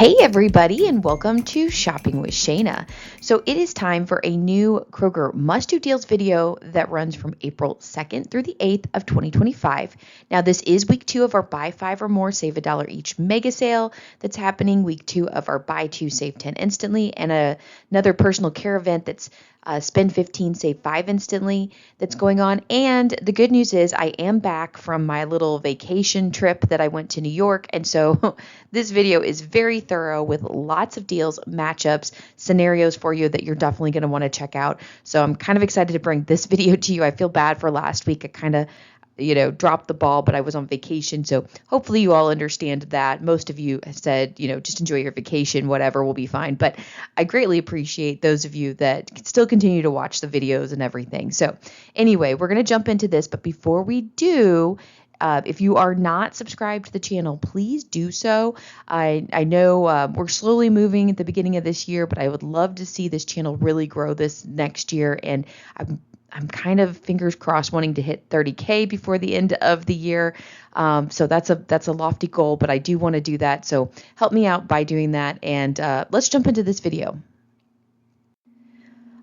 Hey everybody, and welcome to Shopping with Shana. So it is time for a new Kroger must-do deals video that runs from April 2nd through the 8th of 2025. Now this is week 2 of our buy 5 or more, save $1 each mega sale that's happening, week 2 of our buy 2, save 10 instantly, and another personal care event that's spend 15, save 5 instantly that's going on. And the good news is I am back from my little vacation trip that I went to New York. And so this video is very thorough with lots of deals, matchups, scenarios for you that you're definitely going to want to check out. So I'm kind of excited to bring this video to you. I feel bad for last week. I kind of dropped the ball, but I was on vacation. So hopefully you all understand that. Most of you have said, just enjoy your vacation, whatever, will be fine. But I greatly appreciate those of you that still continue to watch the videos and everything. So anyway, we're going to jump into this. But before we do, if you are not subscribed to the channel, please do so. I know we're slowly moving at the beginning of this year, but I would love to see this channel really grow this next year. And I'm kind of fingers crossed wanting to hit 30K before the end of the year. So that's a lofty goal, but I do want to do that. So help me out by doing that. And let's jump into this video.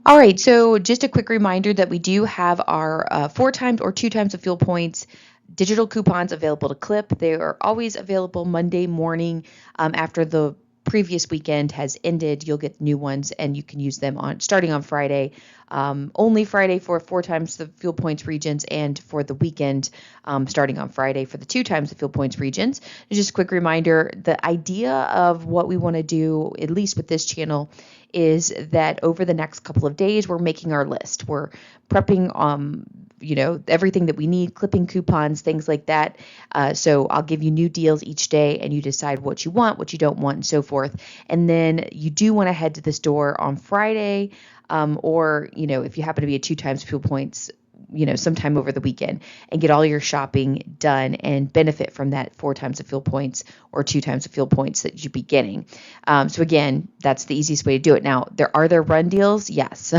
All right, so just a quick reminder that we do have our 4 times or 2 times of fuel points digital coupons available to clip. They are always available Monday morning after the previous weekend has ended. You'll get new ones and you can use them starting on Friday. Only Friday for 4 times the fuel points regions, and for the weekend starting on Friday for the 2 times the fuel points regions. Just a quick reminder, the idea of what we want to do, at least with this channel, is that over the next couple of days, we're making our list. We're prepping everything that we need, clipping coupons, things like that. So I'll give you new deals each day and you decide what you want, what you don't want, and so forth. And then you do want to head to the store on Friday, or, if you happen to be at 2 times fuel points, sometime over the weekend, and get all your shopping done and benefit from that 4 times the fuel points or 2 times the fuel points that you'd be getting. So again, that's the easiest way to do it. Now, are there run deals? Yes.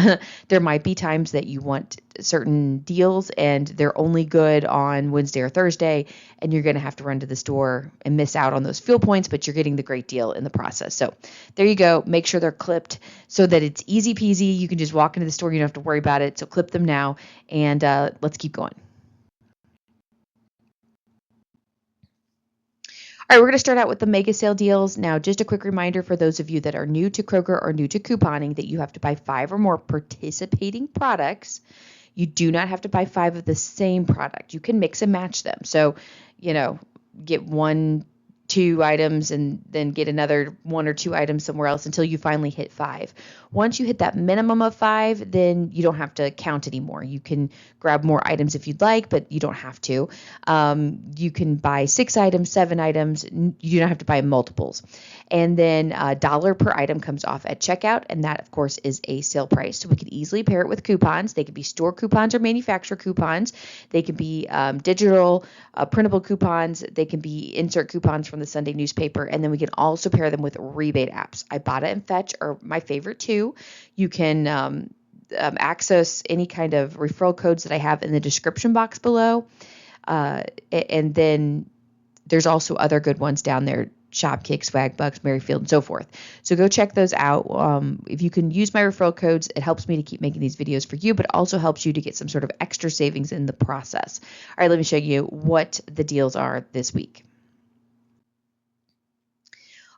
There might be times that you want certain deals and they're only good on Wednesday or Thursday, and you're going to have to run to the store and miss out on those fuel points, but you're getting the great deal in the process. So there you go. Make sure they're clipped so that it's easy peasy. You can just walk into the store. You don't have to worry about it. So clip them now, and let's keep going. All right, we're going to start out with the mega sale deals. Now, just a quick reminder for those of you that are new to Kroger or new to couponing that you have to buy 5 or more participating products. You do not have to buy 5 of the same product. You can mix and match them. So, get 1, 2 items and then get another 1 or 2 items somewhere else until you finally hit 5. Once you hit that minimum of 5, then you don't have to count anymore. You can grab more items if you'd like, but you don't have to. You can buy 6 items, 7 items. You don't have to buy multiples. And then $1 per item comes off at checkout, and that, of course, is a sale price. So we could easily pair it with coupons. They could be store coupons or manufacturer coupons. They could be digital, printable coupons. They can be insert coupons from the Sunday newspaper, and then we can also pair them with rebate apps. Ibotta and Fetch are my favorite too. You can access any kind of referral codes that I have in the description box below, and then there's also other good ones down there. Shopkick, Swagbucks, Merryfield, and so forth. So go check those out. If you can use my referral codes, it helps me to keep making these videos for you, but also helps you to get some sort of extra savings in the process. All right, let me show you what the deals are this week.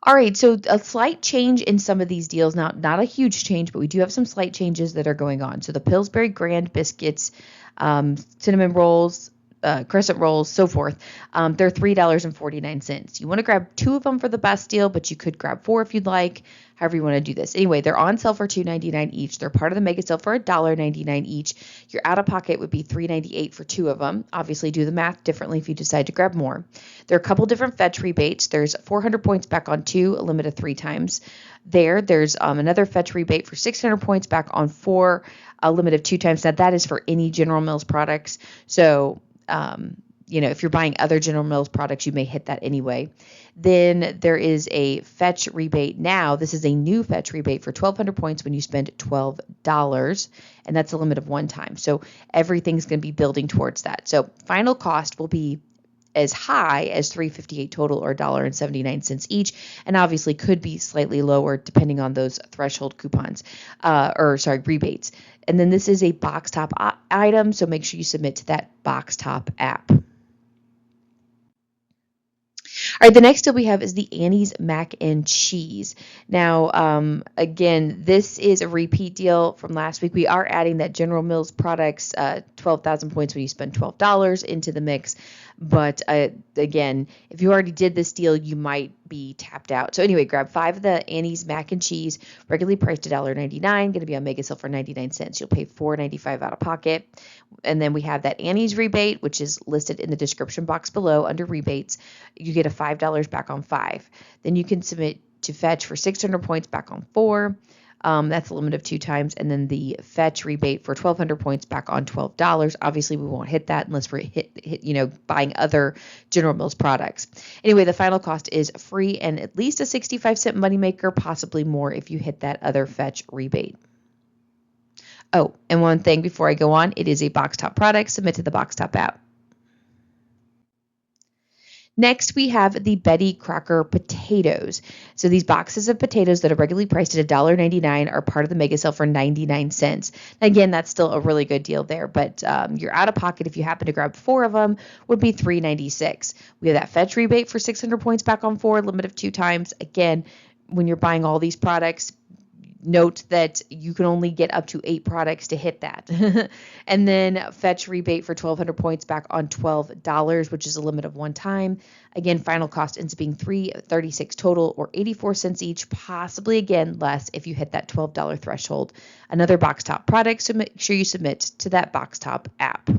All right, so a slight change in some of these deals. Now, not a huge change, but we do have some slight changes that are going on. So the Pillsbury Grand Biscuits, cinnamon rolls, crescent rolls, so forth. They're $3.49. You want to grab 2 of them for the best deal, but you could grab 4 if you'd like, however you want to do this. Anyway, they're on sale for $2.99 each. They're part of the mega sale for $1.99 each. Your out-of-pocket would be $3.98 for 2 of them. Obviously, do the math differently if you decide to grab more. There are a couple different fetch rebates. There's 400 points back on 2, a limit of 3 times. There's another fetch rebate for 600 points back on 4, a limit of 2 times. Now, that is for any General Mills products. So, if you're buying other General Mills products, you may hit that anyway. Then there is a fetch rebate now. This is a new fetch rebate for 1,200 points when you spend $12, and that's a limit of 1 time. So everything's going to be building towards that. So final cost will be as high as $3.58 total, or $1.79 each, and obviously could be slightly lower depending on those threshold coupons, rebates. And then this is a box top item, so make sure you submit to that box top app. All right, the next deal we have is the Annie's Mac and Cheese. Now, again, this is a repeat deal from last week. We are adding that General Mills products, 12,000 points when you spend $12 into the mix. But again, if you already did this deal, you might be tapped out. So anyway, grab 5 of the Annie's Mac and Cheese, regularly priced $1.99, going to be on mega sale for 99 cents. You'll pay $4.95 out of pocket. And then we have that Annie's rebate, which is listed in the description box below under rebates. You get a $5 back on 5. Then you can submit to fetch for 600 points back on 4. That's a limit of 2 times. And then the fetch rebate for 1,200 points back on $12. Obviously, we won't hit that unless we're buying other General Mills products. Anyway, the final cost is free and at least a 65-cent moneymaker, possibly more if you hit that other fetch rebate. Oh, and one thing before I go on, it is a box top product. Submit to the box top app. Next, we have the Betty Crocker potatoes. So these boxes of potatoes that are regularly priced at $1.99 are part of the mega sale for 99 cents. Again, that's still a really good deal there, but your out of pocket, if you happen to grab 4 of them, would be $3.96. We have that fetch rebate for 600 points back on 4, limit of 2 times. Again, when you're buying all these products, note that you can only get up to 8 products to hit that. And then fetch rebate for 1,200 points back on $12, which is a limit of 1 time. Again, final cost ends up being $3.36 total, or 84 cents each, possibly again less if you hit that $12 threshold. Another box top product, so make sure you submit to that box top app.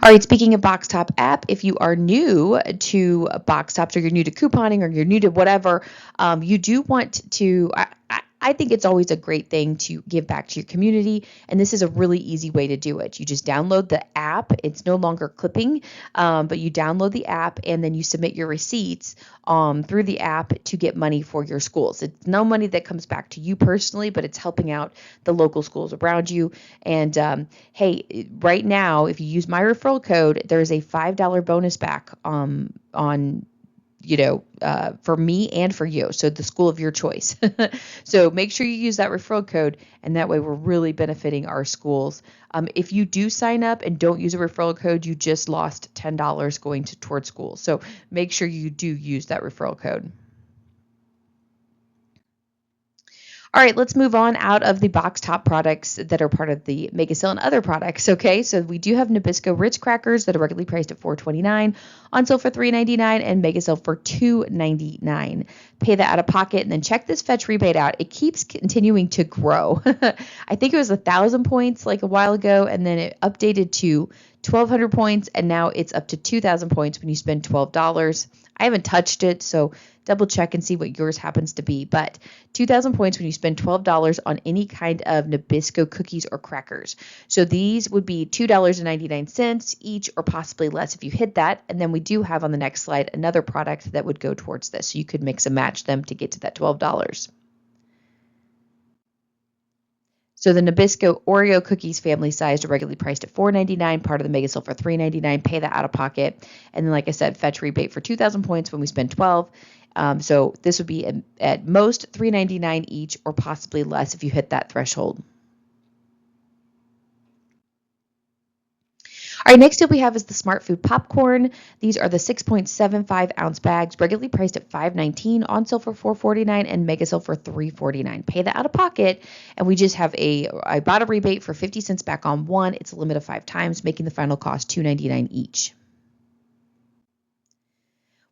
All right, speaking of box top app, if you are new to box tops, or you're new to couponing, or you're new to whatever, you do want to, I think it's always a great thing to give back to your community, and this is a really easy way to do it. You just download the app. It's no longer clipping, but you download the app, and then you submit your receipts through the app to get money for your schools. It's no money that comes back to you personally, but it's helping out the local schools around you. And hey, right now, if you use my referral code, there's a $5 bonus back on for me and for you. So the school of your choice. So make sure you use that referral code, and that way we're really benefiting our schools. If you do sign up and don't use a referral code, you just lost $10 going towards school. So make sure you do use that referral code. All right, let's move on out of the box top products that are part of the mega sale and other products. Okay, so we do have Nabisco Ritz crackers that are regularly priced at $4.29, on sale for $3.99, and mega sale for $2.99. Pay that out of pocket, and then check this fetch rebate out. It keeps continuing to grow. I think it was 1,000 points like a while ago, and then it updated to 1,200 points, and now it's up to 2,000 points when you spend $12. I haven't touched it, so double check and see what yours happens to be. But 2,000 points when you spend $12 on any kind of Nabisco cookies or crackers. So these would be $2.99 each, or possibly less if you hit that. And then we do have on the next slide another product that would go towards this. So you could mix and match them to get to that $12. So the Nabisco Oreo cookies family size are regularly priced at $4.99, part of the mega sale for $3.99. Pay that out of pocket. And then, like I said, fetch rebate for 2,000 points when we spend 12. So this would be at most $3.99 each, or possibly less if you hit that threshold. All right, next deal we have is the Smart Food popcorn. These are the 6.75 ounce bags, regularly priced at $5.19, on sale for $4.49, and mega sale for $3.49. Pay that out of pocket, and we just have I bought a rebate for 50 cents back on 1. It's a limit of 5 times, making the final cost $2.99 each.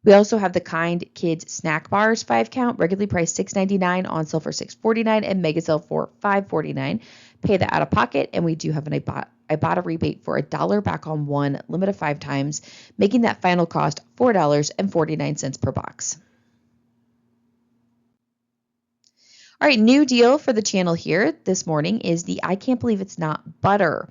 We also have the Kind Kids Snack Bars 5 count, regularly priced $6.99, on sale for $6.49, and mega sale for $5.49. Pay that out of pocket, and we do have I bought a rebate for $1 back on 1, limit of 5 times, making that final cost $4.49 per box. All right, new deal for the channel here this morning is the I Can't Believe It's Not Butter.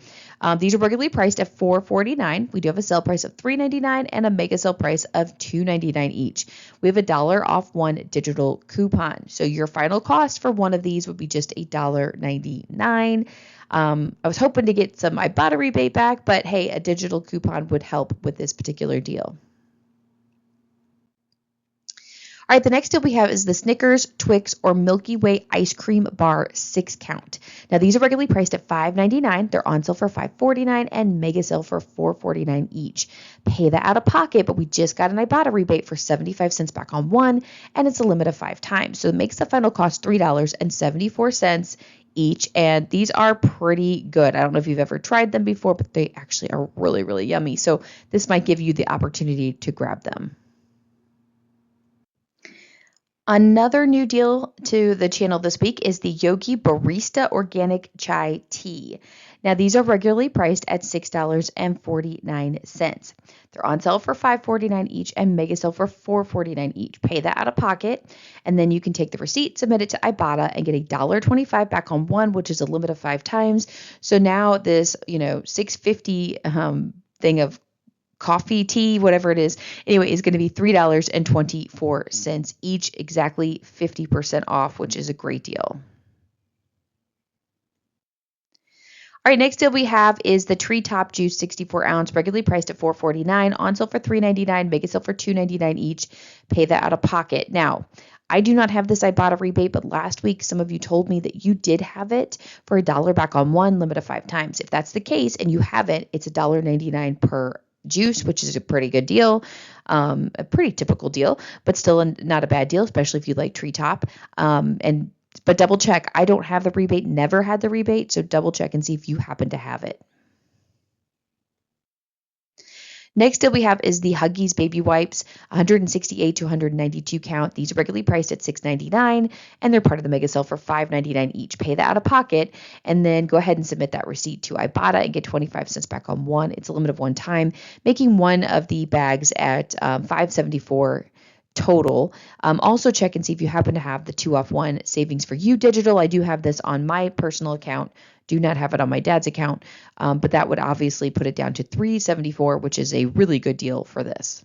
These are regularly priced at $4.49. We do have a sale price of $3.99 and a mega sale price of $2.99 each. We have $1 off one digital coupon. So your final cost for one of these would be just $1.99. I was hoping to get some Ibotta rebate back, but hey, a digital coupon would help with this particular deal. All right, the next deal we have is the Snickers, Twix, or Milky Way ice cream bar 6-count. Now, these are regularly priced at $5.99. They're on sale for $5.49 and mega sale for $4.49 each. Pay that out of pocket, but we just got an Ibotta rebate for 75 cents back on one, and it's a limit of 5 times. So it makes the final cost $3.74 each, and these are pretty good. I don't know if you've ever tried them before, but they actually are really, really yummy. So this might give you the opportunity to grab them. Another new deal to the channel this week is the Yogi Barista Organic Chai Tea. Now, these are regularly priced at $6.49. They're on sale for $5.49 each and mega sale for $4.49 each. Pay that out of pocket, and then you can take the receipt, submit it to Ibotta, and get $1.25 back on one, which is a limit of 5 times. So now this, $6.50 thing of coffee, tea, whatever it is, anyway, is going to be $3.24 each, exactly 50% off, which is a great deal. All right, next deal we have is the Treetop Juice 64 ounce, regularly priced at $4.49, on sale for $3.99, mega sale for $2.99 each. Pay that out of pocket. Now, I do not have this Ibotta rebate, but last week some of you told me that you did have it for $1 back on one, limit of 5 times. If that's the case and you have it, it's $1.99 per juice, which is a pretty good deal, a pretty typical deal, but still not a bad deal, especially if you like Treetop. But double check. I don't have the rebate, never had the rebate, so double check and see if you happen to have it. Next deal we have is the Huggies Baby Wipes, 168 to 192 count. These are regularly priced at $6.99, and they're part of the mega sale for $5.99 each. Pay that out of pocket, and then go ahead and submit that receipt to Ibotta and get 25 cents back on one. It's a limit of one time, making one of the bags at $5.74 total. Also check and see if you happen to have the 2-off-1 savings for you digital. I do have this on my personal account. Do not have it on my dad's account, but that would obviously put it down to $3.74, which is a really good deal for this.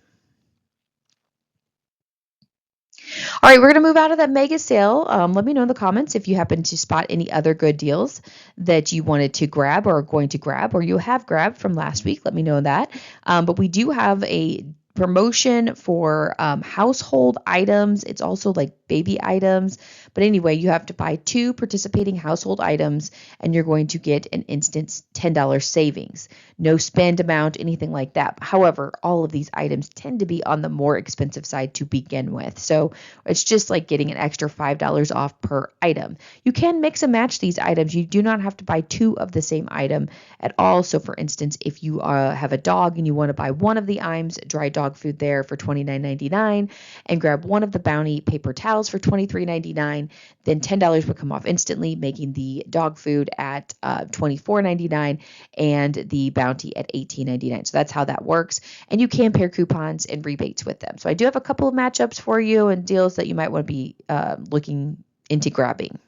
All right, we're going to move out of that mega sale. Let me know in the comments if you happen to spot any other good deals that you wanted to grab or are going to grab or you have grabbed from last week. Let me know that. But we do have a promotion for household items. It's also like baby items. But anyway, you have to buy 2 participating household items and you're going to get an instant $10 savings. No spend amount, anything like that. However, all of these items tend to be on the more expensive side to begin with. So it's just like getting an extra $5 off per item. You can mix and match these items. You do not have to buy 2 of the same item at all. So for instance, if you have a dog and you want to buy one of the Iams dry dog food there for $29.99 and grab one of the Bounty paper towels for $23.99, then $10 would come off instantly, making the dog food at $24.99 and the Bounty at $18.99. So that's how that works. And you can pair coupons and rebates with them. So I do have a couple of matchups for you and deals that you might want to be looking into grabbing.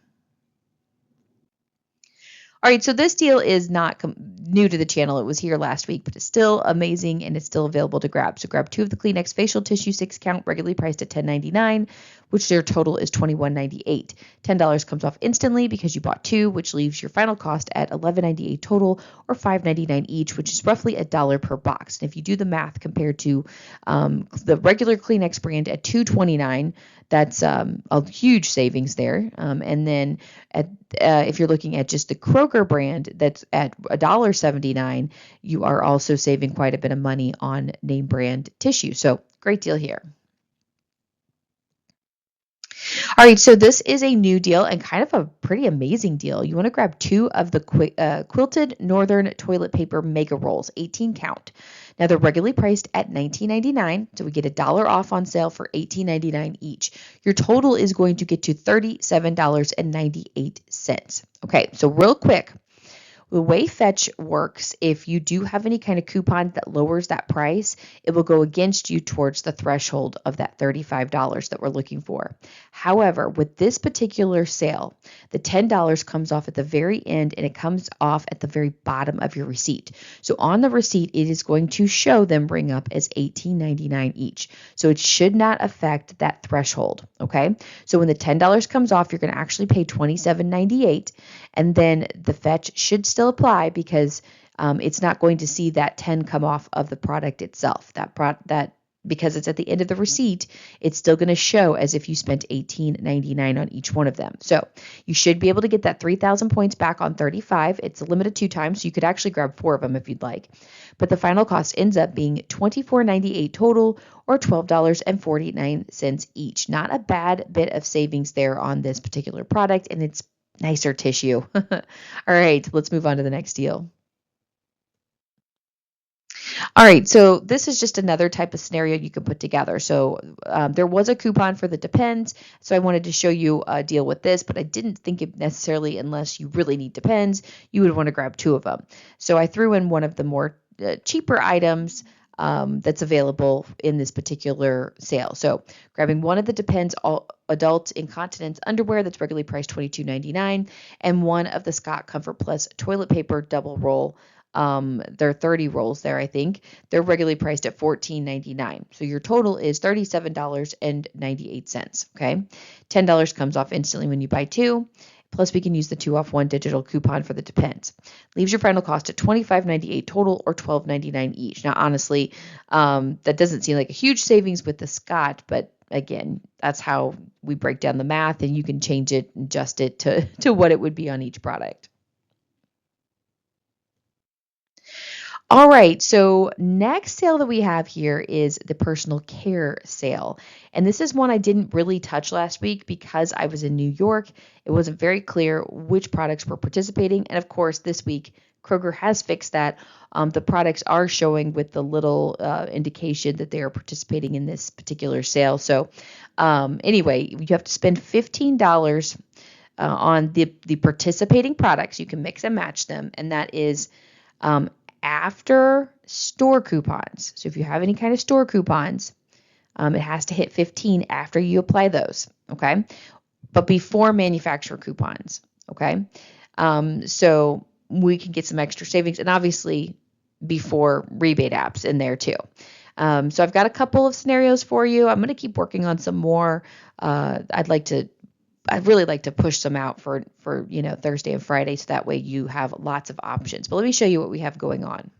All right, so this deal is not new to the channel. It was here last week, but it's still amazing and it's still available to grab. So grab 2 of the Kleenex facial tissue 6-count, regularly priced at $10.99, which their total is $21.98. $10 comes off instantly because you bought 2, which leaves your final cost at $11.98 total or $5.99 each, which is roughly $1 per box. And if you do the math compared to the regular Kleenex brand at $2.29, that's a huge savings there. And then if you're looking at just the Kroger brand that's at $1.79, you are also saving quite a bit of money on name brand tissue. So great deal here. All right, so this is a new deal and kind of a pretty amazing deal. You want to grab 2 of the Quilted Northern Toilet Paper Mega Rolls, 18 count. Now they're regularly priced at $19.99, so we get $1 off on sale for $18.99 each. Your total is going to get to $37.98. Okay, so real quick, The way Fetch works, if you do have any kind of coupon that lowers that price, it will go against you towards the threshold of that $35 that we're looking for. However, with this particular sale, the $10 comes off at the very end and it comes off at the very bottom of your receipt. So on the receipt, it is going to show them bring up as $18.99 each. So it should not affect that threshold. Okay. So when the $10 comes off, you're going to actually pay $27.98, and then the Fetch should still apply because it's not going to see that 10 come off of the product itself. That because it's at the end of the receipt, it's still going to show as if you spent $18.99 on each one of them. So you should be able to get that 3,000 points back on 35. It's limited 2 times, so you could actually grab 4 of them if you'd like. But the final cost ends up being $24.98 total, or $12.49 each. Not a bad bit of savings there on this particular product, and it's nicer tissue. All right, let's move on to the next deal. All right, so this is just another type of scenario you can put together. So there was a coupon for the Depends, so I wanted to show you a deal with this, but I didn't think it necessarily, unless you really need Depends, you would want to grab 2 of them. So I threw in one of the more cheaper items that's available in this particular sale. So grabbing one of the Depends adult incontinence underwear that's regularly priced $22.99, and one of the Scott Comfort Plus toilet paper double roll. There are 30 rolls there, I think. They're regularly priced at $14.99. So your total is $37.98. Okay. $10 comes off instantly when you buy 2. Plus, we can use the 2 off 1 digital coupon for the Depends. Leaves your final cost at $25.98 total, or $12.99 each. Now, honestly, that doesn't seem like a huge savings with the Scott, but again, that's how we break down the math, and you can change it, adjust it to what it would be on each product. All right, so next sale that we have here is the personal care sale. And this is one I didn't really touch last week because I was in New York. It wasn't very clear which products were participating. And of course, this week, Kroger has fixed that. The products are showing with the little indication that they are participating in this particular sale. So anyway, you have to spend $15 on the participating products. You can mix and match them, and that is after store coupons. So if you have any kind of store coupons, it has to hit 15 after you apply those, okay? But before manufacturer coupons, okay? So we can get some extra savings, and obviously before rebate apps in there too. So I've got a couple of scenarios for you. I'm going to keep working on some more. I'd really like to push some out for Thursday and Friday, so that way you have lots of options. But let me show you what we have going on.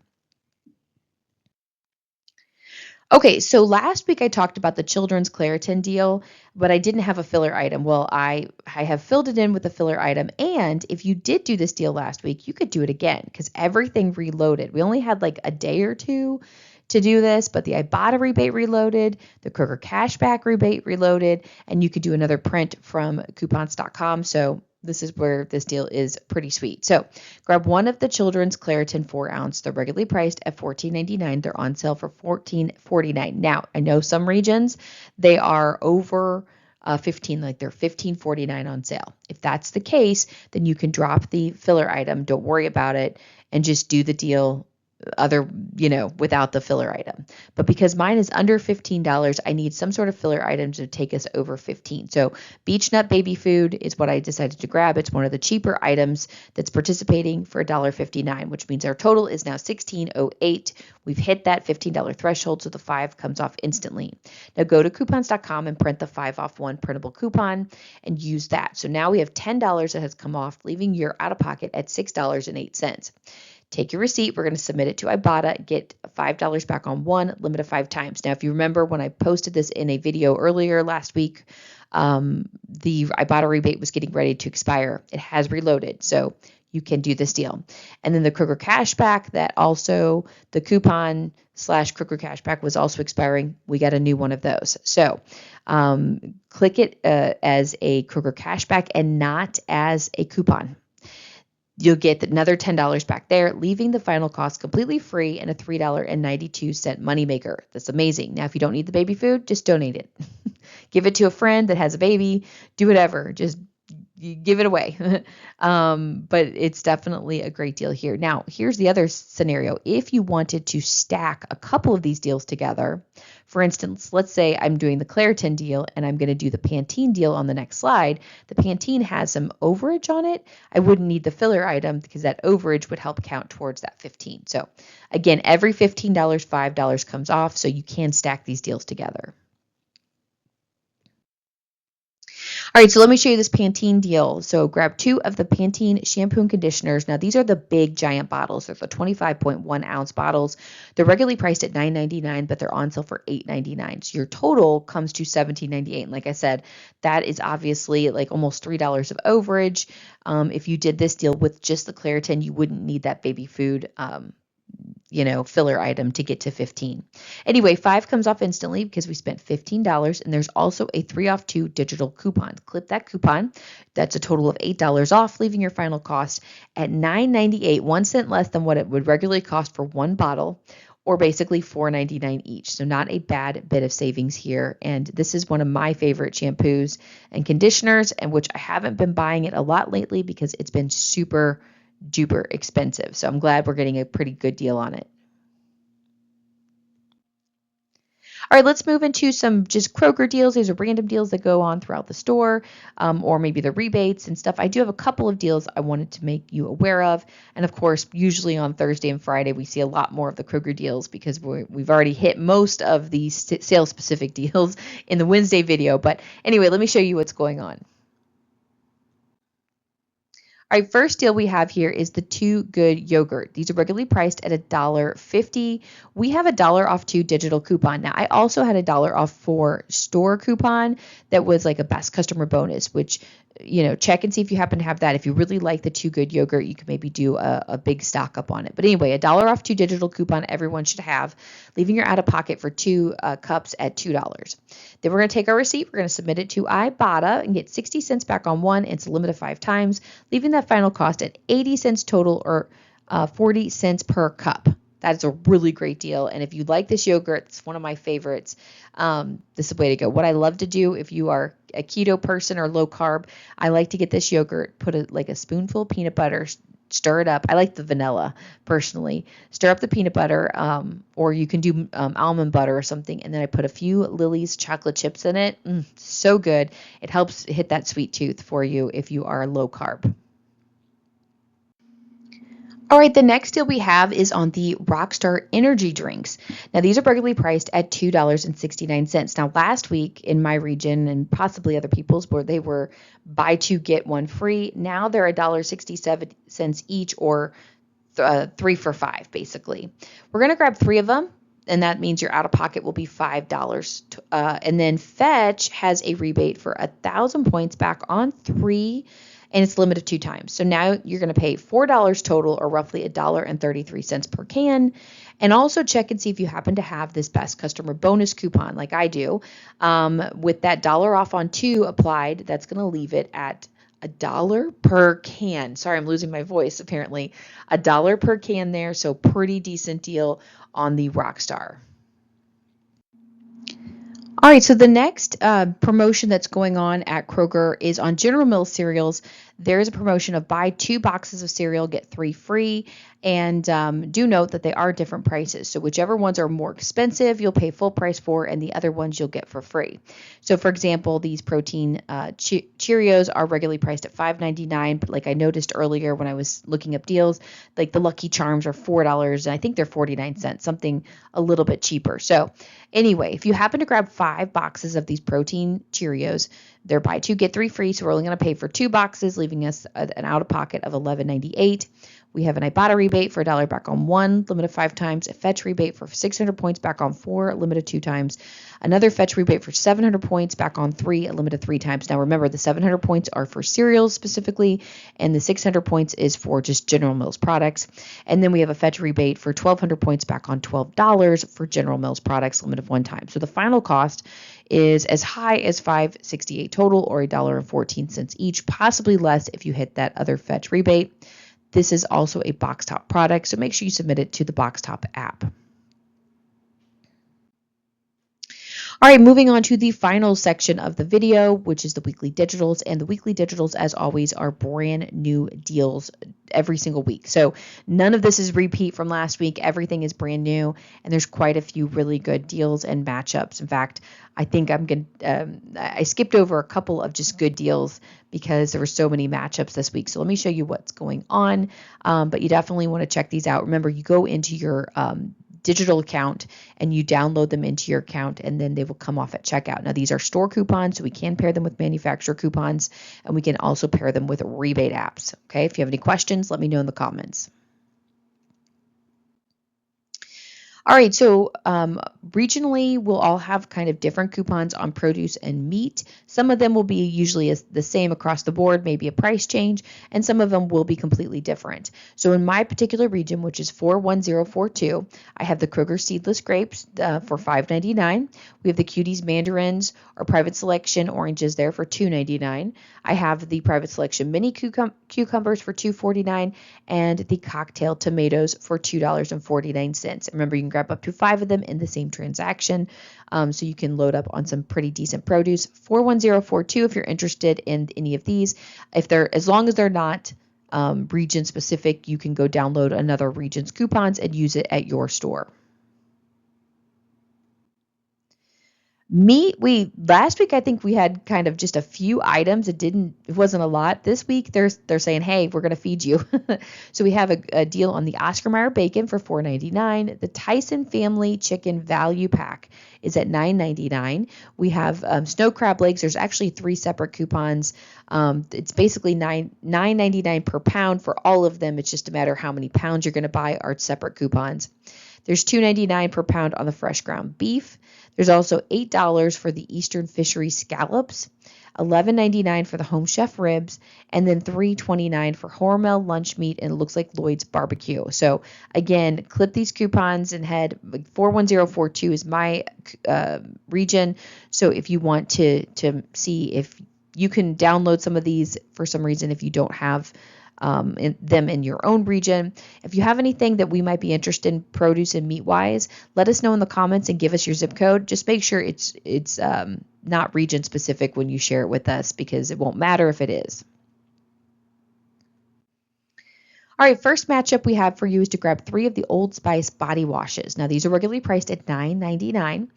Okay, so last week I talked about the children's Claritin deal, but I didn't have a filler item. Well, I have filled it in with a filler item, and if you did do this deal last week, you could do it again because everything reloaded. We only had like a day or two to do this, but the Ibotta rebate reloaded, the Kroger cashback rebate reloaded, and you could do another print from coupons.com. So this is where this deal is pretty sweet. So grab one of the children's Claritin 4-ounce. They're regularly priced at $14.99. They're on sale for $14.49. Now, I know some regions, they are over 15, like they're $15.49 on sale. If that's the case, then you can drop the filler item. Don't worry about it and just do the deal without the filler item. But because mine is under $15, I need some sort of filler item to take us over 15. So Beech Nut baby food is what I decided to grab. It's one of the cheaper items that's participating for $1.59, which means our total is now $16.08. We've hit that $15 threshold, so the 5 comes off instantly. Now go to coupons.com and print the 5 off 1 printable coupon and use that. So now we have $10 that has come off, leaving your out of pocket at $6.08. Take your receipt. We're going to submit it to Ibotta, get $5 back on 1, limit of 5 times. Now, if you remember when I posted this in a video earlier last week, the Ibotta rebate was getting ready to expire. It has reloaded, so you can do this deal. And then the Kroger cashback, that also the coupon / Kroger cashback was also expiring. We got a new one of those. So click it as a Kroger cashback and not as a coupon. You'll get another $10 back there, leaving the final cost completely free and a $3.92 moneymaker. That's amazing. Now, if you don't need the baby food, just donate it. Give it to a friend that has a baby. Do whatever. Just, give it away. But it's definitely a great deal here. Now, here's the other scenario. If you wanted to stack a couple of these deals together, for instance, let's say I'm doing the Claritin deal and I'm going to do the Pantene deal on the next slide. The Pantene has some overage on it. I wouldn't need the filler item because that overage would help count towards that 15. So again, every $15, $5 comes off, so you can stack these deals together. All right, so let me show you this Pantene deal. So grab 2 of the Pantene shampoo and conditioners. Now, these are the big giant bottles. They're the 25.1 ounce bottles. They're regularly priced at $9.99, but they're on sale for $8.99. So your total comes to $17.98. And like I said, that is obviously like almost $3 of overage. If you did this deal with just the Claritin, you wouldn't need that baby food filler item to get to 15. Anyway, 5 comes off instantly because we spent $15, and there's also a 3 off 2 digital coupon. Clip that coupon. That's a total of $8 off, leaving your final cost at $9.98, 1 cent less than what it would regularly cost for one bottle, or basically $4.99 each. So not a bad bit of savings here. And this is one of my favorite shampoos and conditioners, and which I haven't been buying it a lot lately because it's been super duper expensive. So I'm glad we're getting a pretty good deal on it. All right, let's move into some just Kroger deals. These are random deals that go on throughout the store, or maybe the rebates and stuff. I do have a couple of deals I wanted to make you aware of. And of course, usually on Thursday and Friday, we see a lot more of the Kroger deals because we've already hit most of the sales specific deals in the Wednesday video. But anyway, let me show you what's going on. All right, first deal we have here is the Too Good yogurt. These are regularly priced at $1.50. We have $1 off 2 digital coupon. Now, I also had $1 off 4 store coupon that was like a best customer bonus, which, check and see if you happen to have that. If you really like the Too Good yogurt, you can maybe do a big stock up on it. But anyway, $1 off 2 digital coupon everyone should have, leaving your out of pocket for 2 cups at $2. Then we're going to take our receipt. We're going to submit it to Ibotta and get 60 cents back on one. It's a limit of 5 times, leaving that final cost at 80 cents total, or 40 cents per cup. That is a really great deal. And if you like this yogurt, it's one of my favorites. This is the way to go. What I love to do if you are a keto person or low carb, I like to get this yogurt, put a spoonful of peanut butter, stir it up. I like the vanilla personally. Stir up the peanut butter, or you can do almond butter or something. And then I put a few Lily's chocolate chips in it. So good. It helps hit that sweet tooth for you if you are low carb. All right, the next deal we have is on the Rockstar energy drinks. Now, these are regularly priced at $2.69. Now, last week in my region, and possibly other people's, where they were buy 2, get 1 free. Now they're $1.67 each, or 3 for $5, basically. We're going to grab 3 of them, and that means your out-of-pocket will be $5. And then Fetch has a rebate for 1,000 points back on 3, and it's limited 2 times. So now you're going to pay $4 total, or roughly $1.33 per can. And also check and see if you happen to have this best customer bonus coupon like I do. With that $1 off on 2 applied, that's going to leave it at $1 per can. Sorry, I'm losing my voice apparently. $1 per can there, so pretty decent deal on the Rockstar. All right, so the next promotion that's going on at Kroger is on General Mills cereals. There is a promotion of buy 2 boxes of cereal, get 3 free. And do note that they are different prices. So whichever ones are more expensive, you'll pay full price for, and the other ones you'll get for free. So for example, these protein Cheerios are regularly priced at $5.99. But like I noticed earlier when I was looking up deals, like the Lucky Charms are $4, and I think they're 49 cents, something a little bit cheaper. So anyway, if you happen to grab 5 boxes of these protein Cheerios, they're buy 2, get 3 free. So we're only going to pay for 2 boxes, leaving us an out-of-pocket of $11.98. We have an Ibotta rebate for $1 back on 1, limited 5 times. A Fetch rebate for 600 points back on 4, limited 2 times. Another Fetch rebate for 700 points back on 3, limited 3 times. Now remember, the 700 points are for cereals specifically, and the 600 points is for just General Mills products. And then we have a Fetch rebate for 1,200 points back on $12 for General Mills products, limited 1 time. So the final cost is as high as $5.68 total, or $1.14 each, possibly less if you hit that other Fetch rebate. This is also a Box Top product, so make sure you submit it to the Box Top app. All right, moving on to the final section of the video, which is the weekly digitals. And the weekly digitals, as always, are brand new deals every single week. So none of this is repeat from last week. Everything is brand new, and there's quite a few really good deals and matchups. In fact, I think I skipped over a couple of just good deals because there were so many matchups this week. So let me show you what's going on. But you definitely want to check these out. Remember, you go into your digital account and you download them into your account, and then they will come off at checkout. Now, these are store coupons, so we can pair them with manufacturer coupons, and we can also pair them with rebate apps. Okay, if you have any questions, let me know in the comments. All right, so regionally, we'll all have kind of different coupons on produce and meat. Some of them will be usually the same across the board, maybe a price change, and some of them will be completely different. So in my particular region, which is 41042, I have the Kroger seedless grapes for $5.99. We have the Cuties mandarins or private selection oranges there for $2.99. I have the private selection mini cucumbers for $2.49 and the cocktail tomatoes for $2.49. Remember, you can grab up to 5 of them in the same transaction, so you can load up on some pretty decent produce. 41042 if you're interested in any of these. As long as they're not region specific, you can go download another region's coupons and use it at your store. Meat, last week I think we had kind of just a few items. It wasn't a lot. This week they're saying, hey, we're gonna feed you. So we have a deal on the Oscar Mayer bacon for $4.99. The Tyson family chicken value pack is at $9.99. We have snow crab legs. There's actually 3 separate coupons. It's basically $9.99 per pound for all of them. It's just a matter how many pounds you're gonna buy are separate coupons. There's $2.99 per pound on the fresh ground beef. There's also $8 for the Eastern Fishery scallops, $11.99 for the Home Chef ribs, and then $3.29 for Hormel lunch meat, and it looks like Lloyd's barbecue. So again, clip these coupons and head 41042 is my region. So if you want to see if you can download some of these for some reason if you don't have them in your own region. If you have anything that we might be interested in produce and meat wise, let us know in the comments and give us your zip code. Just make sure it's not region specific when you share it with us, because it won't matter if it is. All right, first matchup we have for you is to grab 3 of the Old Spice body washes. Now, these are regularly priced at $9.99.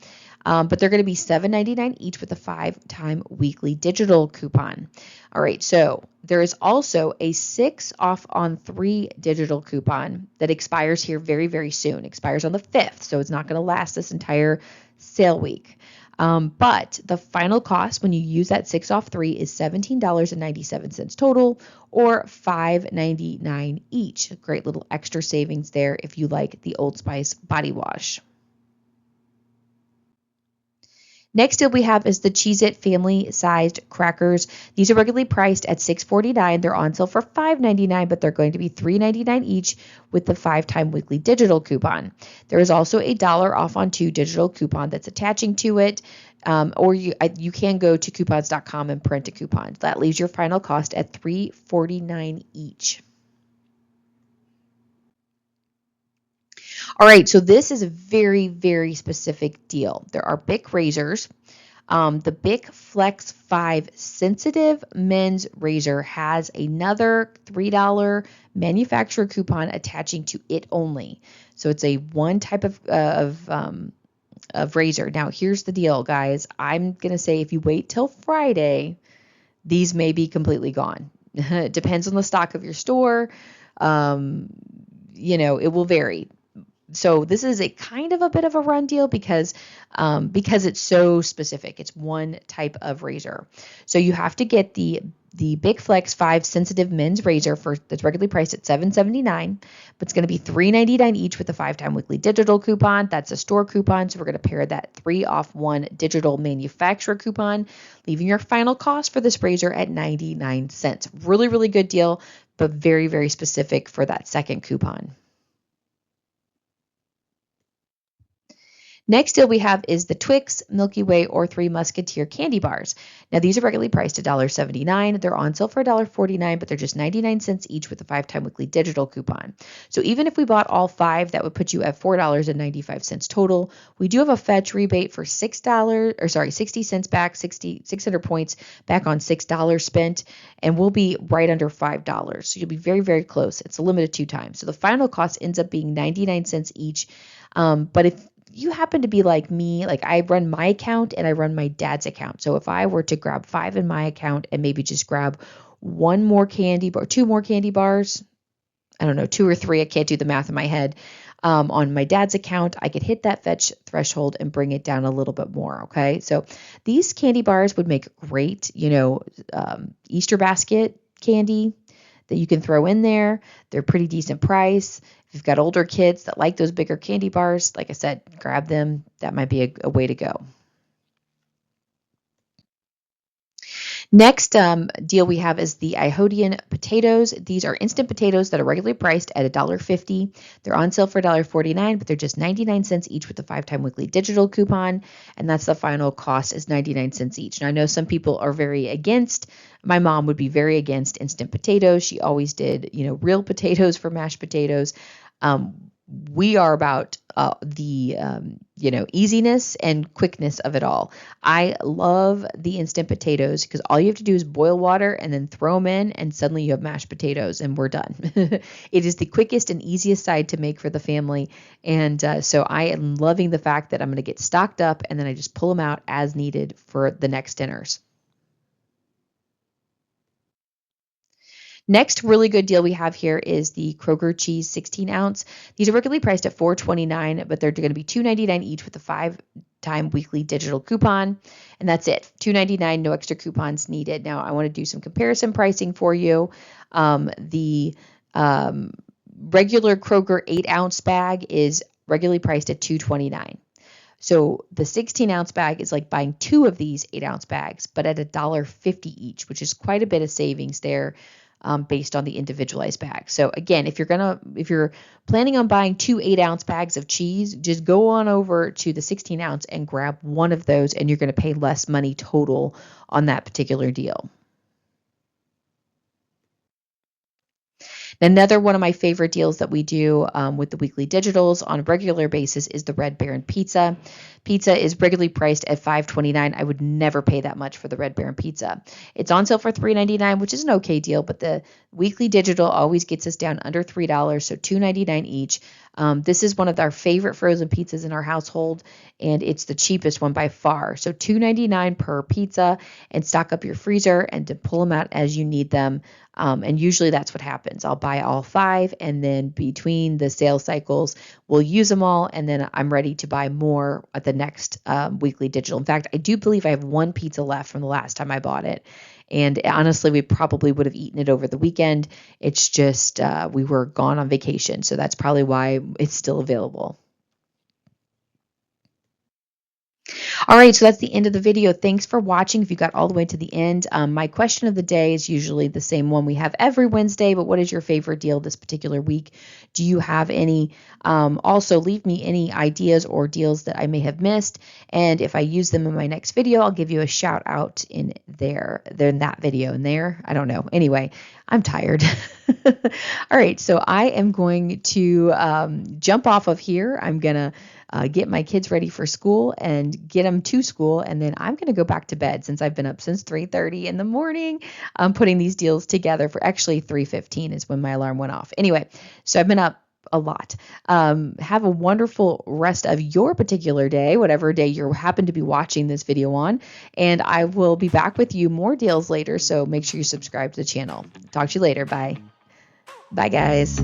But they're going to be $7.99 each with a 5-time weekly digital coupon. All right, so there is also a 6 off on 3 digital coupon that expires here very, very soon. Expires on the 5th, so it's not going to last this entire sale week. But the final cost when you use that 6 off 3 is $17.97 total, or $5.99 each. Great little extra savings there if you like the Old Spice body wash. Next deal we have is the Cheez-It family-sized crackers. These are regularly priced at $6.49. They're on sale for $5.99, but they're going to be $3.99 each with the 5-time weekly digital coupon. There is also a $1 off on 2 digital coupon that's attaching to it, or you can go to coupons.com and print a coupon. That leaves your final cost at $3.49 each. All right, so this is a very, very specific deal. There are Bic razors. The Bic Flex 5 Sensitive Men's Razor has another $3 manufacturer coupon attaching to it only. So it's a one type of razor. Now, here's the deal, guys. I'm going to say if you wait till Friday, these may be completely gone. It depends on the stock of your store. It will vary. So this is a kind of a bit of a run deal because it's so specific. It's one type of razor. So you have to get the Bic Flex 5 Sensitive Men's Razor that's regularly priced at $7.79, but it's going to be $3.99 each with a 5-time weekly digital coupon. That's a store coupon, so we're going to pair that 3 off 1 digital manufacturer coupon, leaving your final cost for this razor at 99 cents. Really, really good deal, but very, very specific for that second coupon. Next deal we have is the Twix, Milky Way, or Three Musketeer candy bars. Now, these are regularly priced $1.79. They're on sale for $1.49, but they're just 99 cents each with a 5-time weekly digital coupon. So even if we bought all 5, that would put you at $4.95 total. We do have a fetch rebate for $6, 60 cents back, 600 points back on $6 spent, and we'll be right under $5. So you'll be very, very close. It's a limited 2 times. So the final cost ends up being 99 cents each. But if you happen to be like me, like I run my account and I run my dad's account. So if I were to grab 5 in my account and maybe just grab 1 more candy bar, 2 more candy bars, I don't know, 2 or 3, I can't do the math in my head, on my dad's account, I could hit that fetch threshold and bring it down a little bit more. Okay. So these candy bars would make great, Easter basket candy that you can throw in there. They're pretty decent price. If you've got older kids that like those bigger candy bars, like I said, grab them. That might be a way to go. Next deal we have is the Ihodian potatoes. These are instant potatoes that are regularly priced at $1.50. They're on sale for $1.49, but they're just 99 cents each with a 5-time weekly digital coupon, and that's the final cost is 99 cents each. Now, I know some people are very against. My mom would be very against instant potatoes. She always did, real potatoes for mashed potatoes. We are about the easiness and quickness of it all. I love the instant potatoes because all you have to do is boil water and then throw them in, and suddenly you have mashed potatoes and we're done. It is the quickest and easiest side to make for the family, and so I am loving the fact that I'm going to get stocked up and then I just pull them out as needed for the next dinners. Next really good deal we have here is the Kroger cheese 16 ounce. These are regularly priced at $4.29, but they're going to be $2.99 each with a 5-time weekly digital coupon. And that's it. $2.99, no extra coupons needed. Now I want to do some comparison pricing for you. The regular Kroger 8-ounce bag is regularly priced at $2.29. So the 16-ounce bag is like buying 2 of these 8-ounce bags, but at $1.50 each, which is quite a bit of savings there. Based on the individualized bag. So again, if you're planning on buying 2 8-ounce bags of cheese, just go on over to the 16-ounce and grab one of those, and you're going to pay less money total on that particular deal. Another one of my favorite deals that we do with the weekly digitals on a regular basis is the Red Baron pizza. Pizza is regularly priced at $5.29. I would never pay that much for the Red Baron pizza. It's on sale for $3.99, which is an okay deal, but the weekly digital always gets us down under $3, so $2.99 each. This is one of our favorite frozen pizzas in our household, and it's the cheapest one by far. So $2.99 per pizza, and stock up your freezer and to pull them out as you need them. And usually that's what happens. I'll buy all 5, and then between the sales cycles, we'll use them all, and then I'm ready to buy more at the next weekly digital. In fact, I do believe I have 1 pizza left from the last time I bought it. And honestly, we probably would have eaten it over the weekend. It's just we were gone on vacation, so that's probably why it's still available. All right, so that's the end of the video. Thanks for watching. If you got all the way to the end, my question of the day is usually the same one we have every Wednesday, but what is your favorite deal this particular week? Do you have any? Also, leave me any ideas or deals that I may have missed, and if I use them in my next video, I'll give you a shout out in that video in there. I don't know. Anyway, I'm tired. All right, so I am going to jump off of here. I'm going to get my kids ready for school and get them to school. And then I'm going to go back to bed since I've been up since 3:30 in the morning. I'm putting these deals together for actually 3:15 is when my alarm went off. Anyway, so I've been up a lot. Have a wonderful rest of your particular day, whatever day you happen to be watching this video on. And I will be back with you more deals later. So make sure you subscribe to the channel. Talk to you later. Bye. Bye, guys.